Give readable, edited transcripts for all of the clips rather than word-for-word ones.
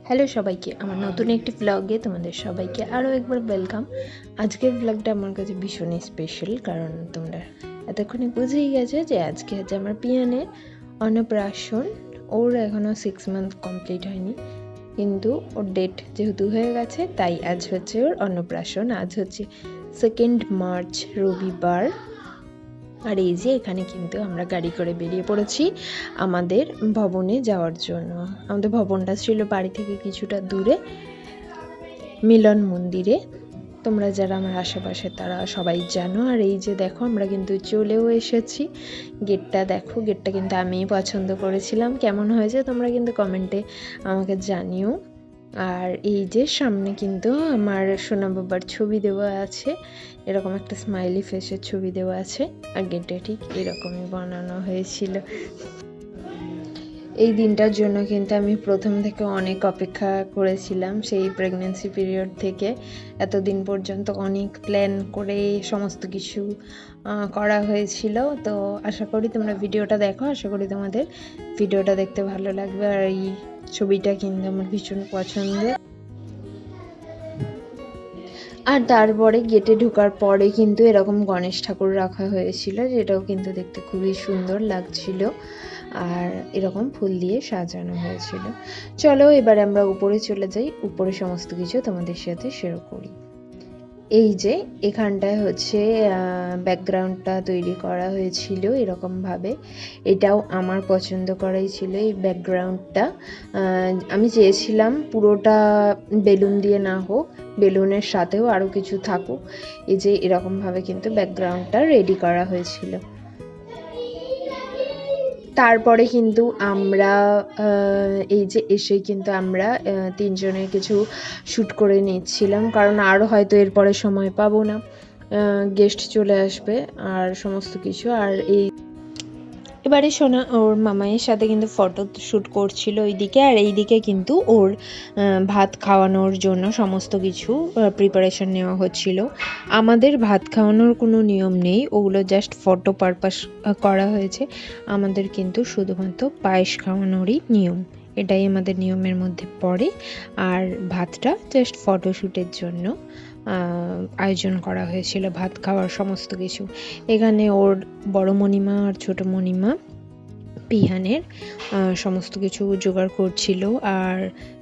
Hello সবাইকে, আমার নতুন একটি ব্লগে তোমাদের সবাইকে আরও একবার ওয়েলকাম। আজকের ব্লগটা আমার কাছে ভীষণই স্পেশাল, কারণ তোমরা এতক্ষণে বুঝেই গেছো যে আজকে হচ্ছে আমার পিয়ানের অন্নপ্রাশন। ওর এখনও 6 মান্থ কমপ্লিট হয়নি, কিন্তু ওর ডেট যেহেতু হয়ে গেছে তাই আজ হচ্ছে ওর অন্নপ্রাশন। আজ হচ্ছে 2 মার্চ রবিবার। আর এই যে এখানে কিন্তু আমরা গাড়ি করে বেরিয়ে পড়েছি আমাদের ভবনে যাওয়ার জন্য। আমাদের ভবনটা ছিল বাড়ি থেকে কিছুটা দূরে, মিলন মন্দিরে। তোমরা যারা আমার আশেপাশে তারা সবাই জানো। আর এই যে দেখো আমরা কিন্তু চলেও এসেছি। গেটটা দেখো, গেটটা কিন্তু আমিই পছন্দ করেছিলাম। কেমন হয়েছে তোমরা কিন্তু কমেন্টে আমাকে জানিও। আর এই যে সামনে কিন্তু আমার সোনা বাবার ছবি দেওয়া আছে, এরকম একটা স্মাইলি ফেসের ছবি দেওয়া আছে। আর গেটটা ঠিক এরকমই বানানো হয়েছিল। এই দিনটার জন্য কিন্তু আমি প্রথম থেকে অনেক অপেক্ষা করেছিলাম। সেই প্রেগনেন্সি পিরিয়ড থেকে এতদিন পর্যন্ত অনেক প্ল্যান করে সমস্ত কিছু করা হয়েছিল। তো আশা করি তোমরা ভিডিওটা দেখো, আশা করি তোমাদের ভিডিওটা দেখতে ভালো লাগবে। আর এই ছবিটা কিন্তু আমার ভীষণ পছন্দের। আর তারপরে গেটে ঢোকার পরে কিন্তু এরকম গণেশ ঠাকুর রাখা হয়েছিল, যেটাও কিন্তু দেখতে খুবই সুন্দর লাগছিল। আর এরকম ফুল দিয়ে সাজানো হয়েছিল। চলো এবার আমরা উপরে চলে যাই, উপরে সমস্ত কিছু তোমাদের সাথে শেয়ার করি। এই যে এখানটায় হচ্ছে ব্যাকগ্রাউন্ডটা তৈরি করা হয়েছিল এরকমভাবে। এটাও আমার পছন্দ করাই ছিল এই ব্যাকগ্রাউন্ডটা। আমি চেয়েছিলাম পুরোটা বেলুন দিয়ে না হোক, বেলুনের সাথেও আরও কিছু থাকুক। এই যে এরকমভাবে কিন্তু ব্যাকগ্রাউন্ডটা রেডি করা হয়েছিল। তারপরে কিন্তু আমরা এই যে এসে কিন্তু আমরা তিনজনের কিছু শ্যুট করে নিচ্ছিলাম, কারণ আরও হয়তো এরপরে সময় পাবো না, গেস্ট চলে আসবে আর সমস্ত কিছু। আর এবারে সোনা ওর মামাইয়ের সাথে কিন্তু ফটো শ্যুট করছিল ওইদিকে, আর এইদিকে কিন্তু ওর ভাত খাওয়ানোর জন্য সমস্ত কিছু প্রিপারেশন নেওয়া হচ্ছিল। আমাদের ভাত খাওয়ানোর কোনো নিয়ম নেই, ওগুলো জাস্ট ফটো পারপাস করা হয়েছে। আমাদের কিন্তু শুধুমাত্র পায়েস খাওয়ানোরই নিয়ম, এটাই আমাদের নিয়মের মধ্যে পড়ে। আর ভাতটা জাস্ট ফটোশ্যুটের জন্য আয়োজন করা হয়েছিল, ভাত খাওয়ার সমস্ত কিছু। এখানে ওর বড় মণিমা আর ছোট মণিমা পিহানের সমস্ত কিছু জোগাড় করছিল, আর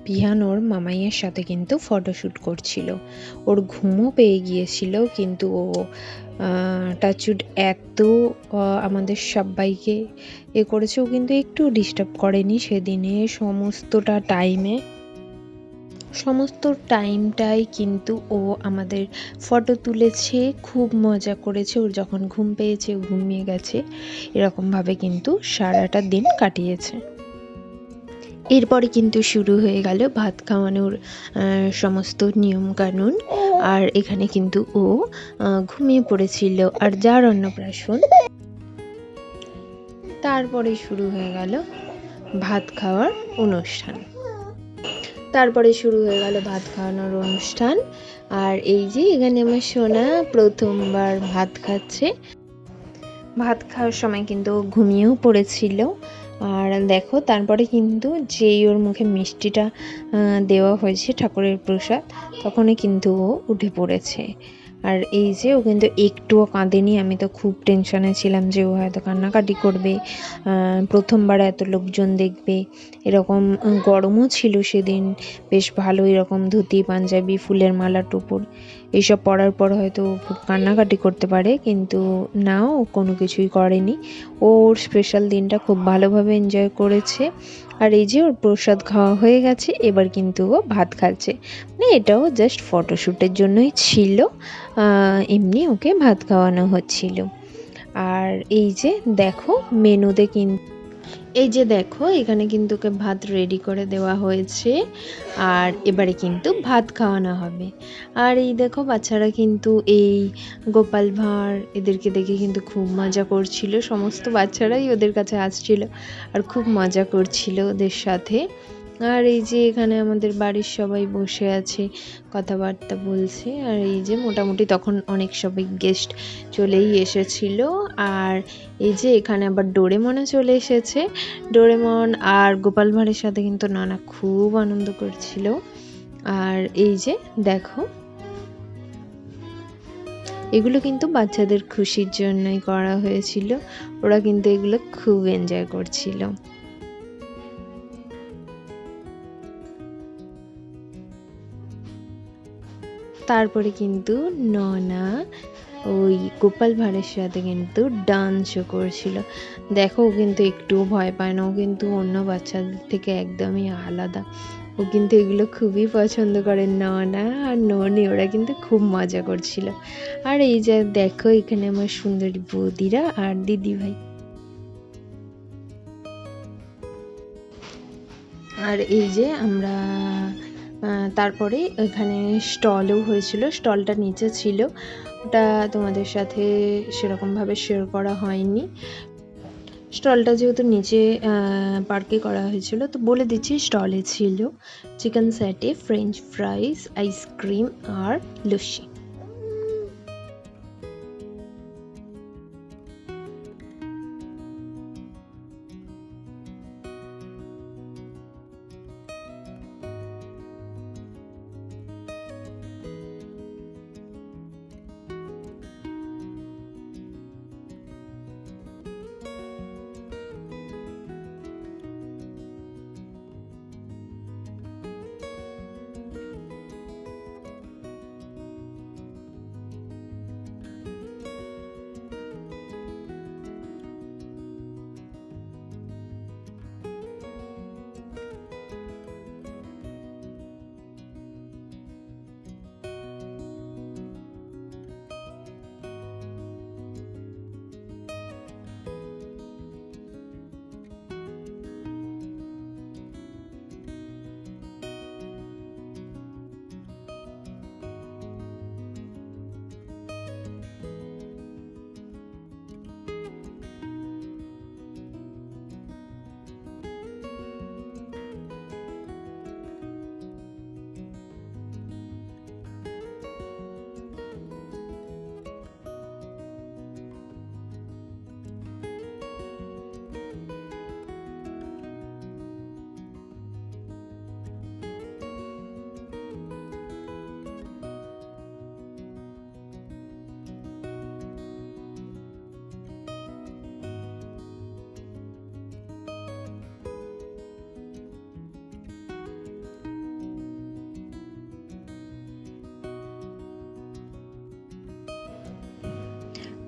পিহান ওর মামাইয়ের সাথে কিন্তু ফটোশ্যুট করছিল। ওর ঘুমও পেয়ে গিয়েছিল, কিন্তু ও টাচউড এত আমাদের সবাইকে করেছে, ও কিন্তু একটু ডিস্টার্ব করেনি সেদিনে। সমস্ত টাইমটাই কিন্তু ও আমাদের ফটো তুলেছে, খুব মজা করেছে। ওর যখন ঘুম পেয়েছে ও ঘুমিয়ে গেছে, এরকমভাবে কিন্তু সারাটা দিন কাটিয়েছে। এরপরে কিন্তু শুরু হয়ে গেল ভাত খাওয়ানোর সমস্ত নিয়ম কানুন। আর এখানে কিন্তু ও ঘুমিয়ে পড়েছিল। আর যার অন্নপ্রাশন, তারপরে শুরু হয়ে গেল ভাত খাওয়ার অনুষ্ঠান। ভাত খাওয়ানোর অনুষ্ঠান। আর এই যে এখানে আমার সোনা প্রথমবার ভাত খাচ্ছে। ভাত খাওয়ার সময় কিন্তু ঘুমিয়েও পড়েছিল। আর দেখো তারপরে কিন্তু যেই ওর মুখে মিষ্টিটা দেওয়া হয়েছে ঠাকুরের প্রসাদ, তখনই কিন্তু ও উঠে পড়েছে। আর এই যে ও কিন্তু একটুও কাঁদেনি। আমি তো খুব টেনশনে ছিলাম যে ও হয়তো কান্নাকাটি করবে, প্রথমবার এত লোকজন দেখবে। এরকম গরমও ছিল সেদিন, বেশ ভালো এরকম ধুতি পাঞ্জাবি ফুলের মালা টুপুর এইসব পরার পর হয়তো খুব কান্নাকাটি করতে পারে, কিন্তু না, ও কোনো কিছুই করেনি। ওর স্পেশাল দিনটা খুব ভালোভাবে এনজয় করেছে। আর এই যে ওর প্রসাদ খাওয়া হয়ে গেছে, এবার কিন্তু ও ভাত খাচ্ছে। মানে এটাও জাস্ট ফটোশ্যুটের জন্যই ছিল, এমনি ওকে ভাত খাওয়ানো হচ্ছিল। আর এই যে দেখো মেনুতে এখানে কিন্তু ওকে ভাত রেডি করে দেওয়া হয়েছে, আর এবারে কিন্তু ভাত খাওয়ানো হবে। আর এই দেখো বাচ্চারা কিন্তু এই গোপাল ভাঁড় এদেরকে দেখে কিন্তু খুব মজা করছিল। সমস্ত বাচ্চারাই ওদের কাছে আসছিল আর খুব মজা করছিল ওদের সাথে। আর এই যে এখানে আমাদের বাড়ির সবাই বসে আছে, কথাবার্তা বলছে। আর এই যে মোটামুটি তখন অনেক সবাই গেস্ট চলেই এসেছিল। আর এই যে এখানে আবার ডোরেমনও চলে এসেছে। ডোরেমন আর গোপাল ভাঁড়ের সাথে কিন্তু নানা খুব আনন্দ করছিল। আর এই যে দেখো, এগুলো কিন্তু বাচ্চাদের খুশির জন্যই করা হয়েছিল। ওরা কিন্তু এগুলো খুব এনজয় করছিল। তারপরে কিন্তু ননা ওই গোপাল ভাঁড়ের সাথে কিন্তু ডান্সও করছিল। দেখো, ও কিন্তু একটুও ভয় পায় না, ও কিন্তু অন্য বাচ্চাদের থেকে একদমই আলাদা। ও কিন্তু এগুলো খুবই পছন্দ করে। ননা আর ননি ওরা কিন্তু খুব মজা করছিল। আর এই যে দেখো, এখানে আমার সুন্দরী বৌদিরা আর দিদি ভাই। আর এই যে আমরা তারপরে এখানে স্টলও হয়েছিল। স্টলটা নিচে ছিল, ওটা তোমাদের সাথে সেরকমভাবে শেয়ার করা হয়নি। স্টলটা যেহেতু নিচে পার্কে করা হয়েছিল, তো বলে দিচ্ছি স্টলে ছিল চিকেন স্যাটে, ফ্রেঞ্চ ফ্রাইস, আইসক্রিম আর লস্যি।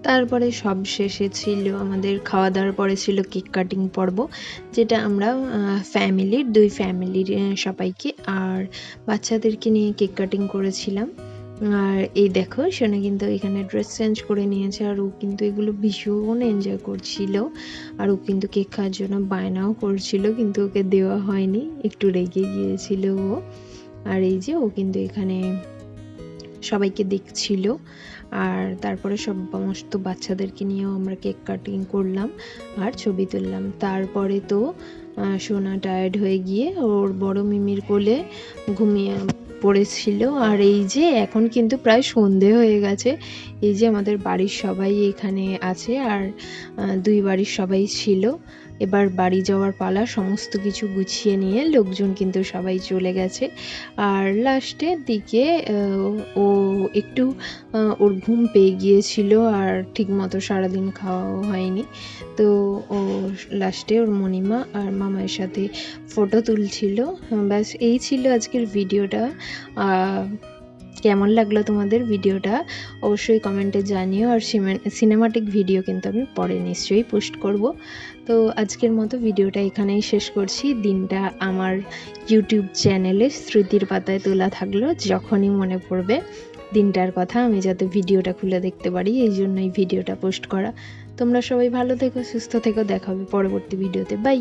তারপরে সব শেষে ছিল আমাদের খাওয়া দাওয়ার পরে ছিল কেক কাটিং পর্ব, যেটা আমরা দুই ফ্যামিলির সবাইকে আর বাচ্চাদেরকে নিয়ে কেক কাটিং করেছিলাম। আর এই দেখো, সোনা কিন্তু এখানে ড্রেস চেঞ্জ করে নিয়েছে, আর ও কিন্তু এগুলো ভীষণ এনজয় করছিল। আর ও কিন্তু কেক খাওয়ার জন্য বায়নাও করছিল, কিন্তু ওকে দেওয়া হয়নি, একটু রেগে গিয়েছিল ও। আর এই যে ও কিন্তু এখানে সবাইকে দেখছিল। আর তারপরে সমস্ত বাচ্চাদেরকে নিয়েও আমরা কেক কাটিং করলাম আর ছবি তুললাম। তারপরে তো সোনা টায়ার্ড হয়ে গিয়ে ওর বড় মিমির কোলে ঘুমিয়ে পড়েছিল। আর এই যে এখন কিন্তু প্রায় সন্ধে হয়ে গেছে। এই যে আমাদের বাড়ির সবাই এখানে আছে, আর দুই বাড়ির সবাই ছিল। এবার বাড়ি যাওয়ার পালা, সমস্ত কিছু গুছিয়ে নিয়ে লোকজন কিন্তু সবাই চলে গেছে। আর লাস্টের দিকে ও একটু ওর ঘুম পেয়ে গিয়েছিল, আর ঠিক মতো সারাদিন খাওয়াও হয়নি। তো ও লাস্টে ওর মণিমা আর মামার সাথে ফটো তুলছিল। ব্যাস এই ছিল আজকের ভিডিওটা। কেমন লাগলো তোমাদের ভিডিওটা অবশ্যই কমেন্টে জানিও। আর সিনেমাটিক ভিডিও কিন্তু আমি পরে নিশ্চয়ই পোস্ট করব। তো আজকের মতো ভিডিওটা এখানেই শেষ করছি। দিনটা আমার ইউটিউব চ্যানেলে স্মৃতির পাতায় তোলা থাকলো, যখনই মনে পড়বে দিনটার কথা আমি যাতে ভিডিওটা খুলে দেখতে পারি, এই জন্যই ভিডিওটা পোস্ট করা। তোমরা সবাই ভালো থেকো, সুস্থ থেকো, দেখা হবে পরবর্তী ভিডিওতে। বাই।